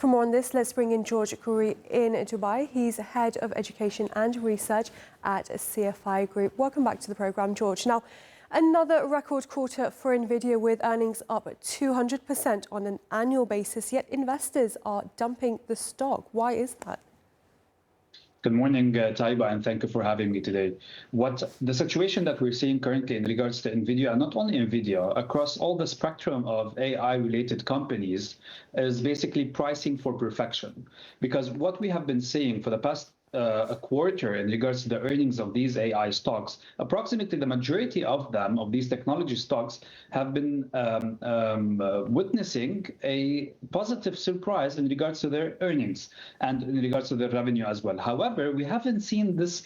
For more on this, let's bring in Khoury in Dubai. He's Head of Education and Research at CFI Group. Welcome back to the programme, George. Now, another record quarter for Nvidia with earnings up 200% on an annual basis, yet investors are dumping the stock. Why is that? Good morning, Taiba, and thank you for having me today. What the situation that we're seeing currently in regards to Nvidia, and not only Nvidia, across all the spectrum of AI-related companies, is basically pricing for perfection. Because what we have been seeing for the past a quarter in regards to the earnings of these AI stocks, approximately the majority of them, of these technology stocks, have been witnessing a positive surprise in regards to their earnings and in regards to their revenue as well. However, we haven't seen this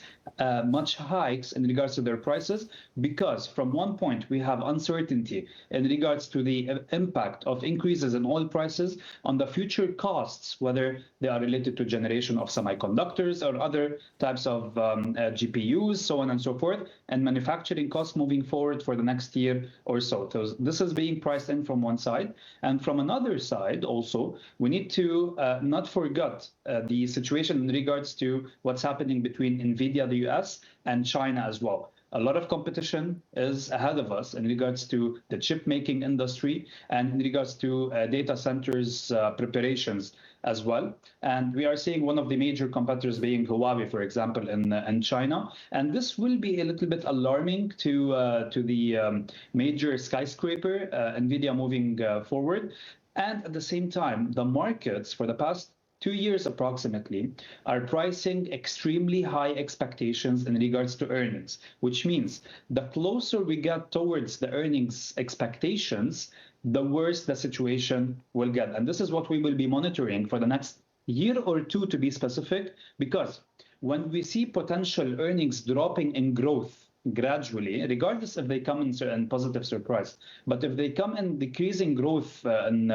much hikes in regards to their prices because from one point we have uncertainty in regards to the impact of increases in oil prices on the future costs, whether they are related to generation of semiconductors or other types of GPUs, so on and so forth, and manufacturing costs moving forward for the next year or so. So this is being priced in from one side. And from another side also, we need to not forget the situation in regards to what's happening between Nvidia, the US, and China as well. A lot of competition is ahead of us in regards to the chip making industry and in regards to data centers preparations as well. And we are seeing one of the major competitors being Khoury, for example, in China. And this will be a little bit alarming to the major skyscraper, Nvidia, moving forward. And at the same time, the markets for the past 2 years approximately are pricing extremely high expectations in regards to earnings, which means the closer we get towards the earnings expectations, the worse the situation will get. And this is what we will be monitoring for the next year or two, to be specific, because when we see potential earnings dropping in growth gradually, regardless if they come in positive surprise, but if they come in decreasing growth in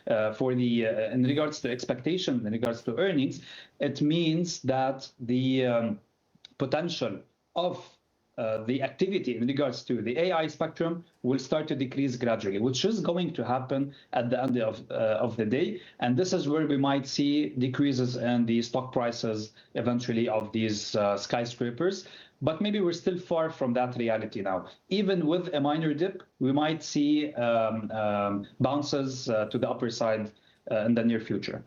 regards to expectation, in regards to earnings, it means that the potential of the activity in regards to the AI spectrum will start to decrease gradually, which is going to happen at the end of the day. And this is where we might see decreases in the stock prices eventually of these skyscrapers. But maybe we're still far from that reality now. Even with a minor dip, we might see bounces to the upper side in the near future.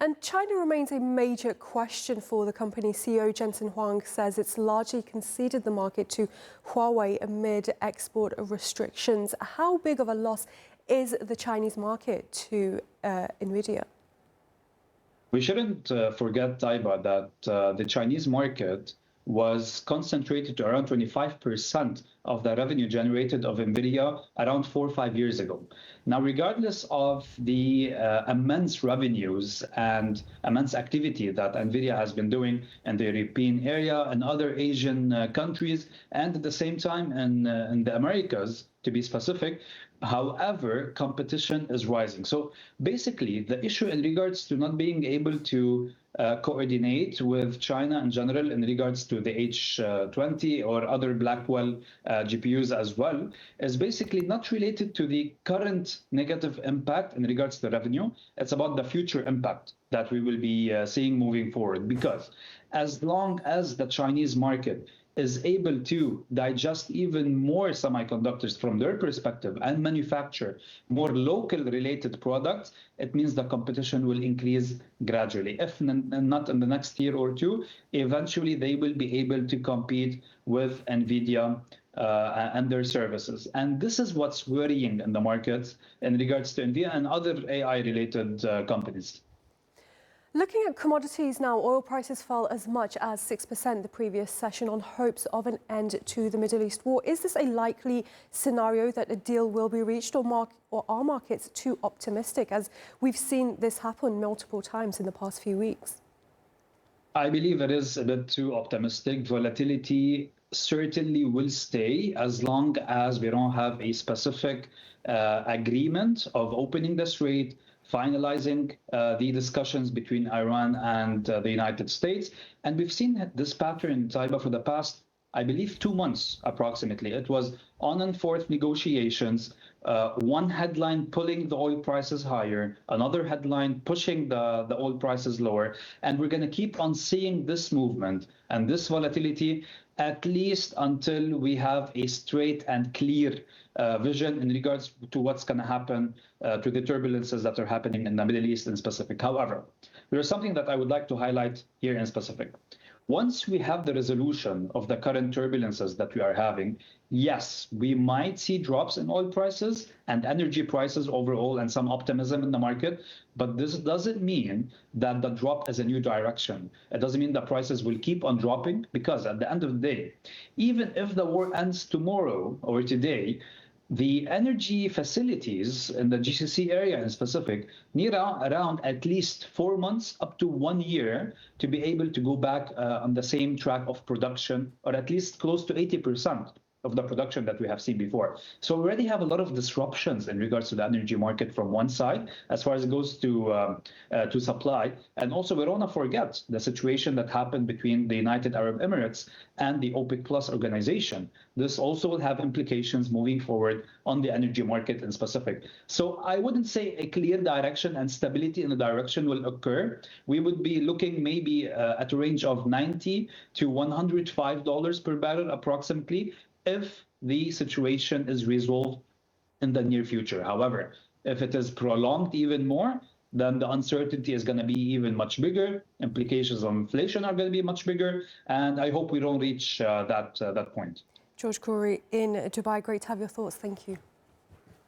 And China remains a major question for the company. CEO Jensen Huang says it's largely conceded the market to Huawei amid export restrictions. How big of a loss is the Chinese market to Nvidia? We shouldn't forget, Taiba, that the Chinese market was concentrated to around 25% of the revenue generated of Nvidia around 4 or 5 years ago. Now, regardless of the immense revenues and immense activity that Nvidia has been doing in the European area and other Asian countries, and at the same time in the Americas, to be specific, however, competition is rising. So basically, the issue in regards to not being able to coordinate with China in general in regards to the H20 or other Blackwell GPUs as well is basically not related to the current negative impact in regards to the revenue. It's about the future impact that we will be seeing moving forward. Because as long as the Chinese market is able to digest even more semiconductors from their perspective and manufacture more local related products, it means the competition will increase gradually. If not in the next year or two, eventually they will be able to compete with Nvidia and their services. And this is what's worrying in the markets in regards to Nvidia and other AI-related companies. Looking at commodities now, oil prices fell as much as 6% the previous session on hopes of an end to the Middle East war. Is this a likely scenario that a deal will be reached, or are markets too optimistic, as we've seen this happen multiple times in the past few weeks? I believe it is a bit too optimistic. Volatility certainly will stay as long as we don't have a specific agreement of opening the strait, finalizing the discussions between Iran and the United States. And we've seen this pattern, Taiba, for the past, I believe, 2 months approximately. It was on and forth negotiations one headline pulling the oil prices higher, another headline pushing the oil prices lower, and we're going to keep on seeing this movement and this volatility at least until we have a straight and clear vision in regards to what's going to happen to the turbulences that are happening in the Middle East in specific. However, there is something that I would like to highlight here in specific. Once we have the resolution of the current turbulences that we are having, yes, we might see drops in oil prices and energy prices overall and some optimism in the market, but this doesn't mean that the drop is a new direction. It doesn't mean that prices will keep on dropping, because at the end of the day, even if the war ends tomorrow or today, the energy facilities in the GCC area in specific need around at least 4 months up to 1 year to be able to go back on the same track of production, or at least close to 80% of the production that we have seen before. So we already have a lot of disruptions in regards to the energy market from one side, as far as it goes to supply. And also, we don't want to forget the situation that happened between the United Arab Emirates and the OPEC Plus organization. This also will have implications moving forward on the energy market in specific. So I wouldn't say a clear direction and stability in the direction will occur. We would be looking maybe at a range of $90 to $105 per barrel approximately, if the situation is resolved in the near future. However, if it is prolonged even more, then the uncertainty is going to be even much bigger. Implications of inflation are going to be much bigger. And I hope we don't reach that point. George Khoury in Dubai, great to have your thoughts. Thank you.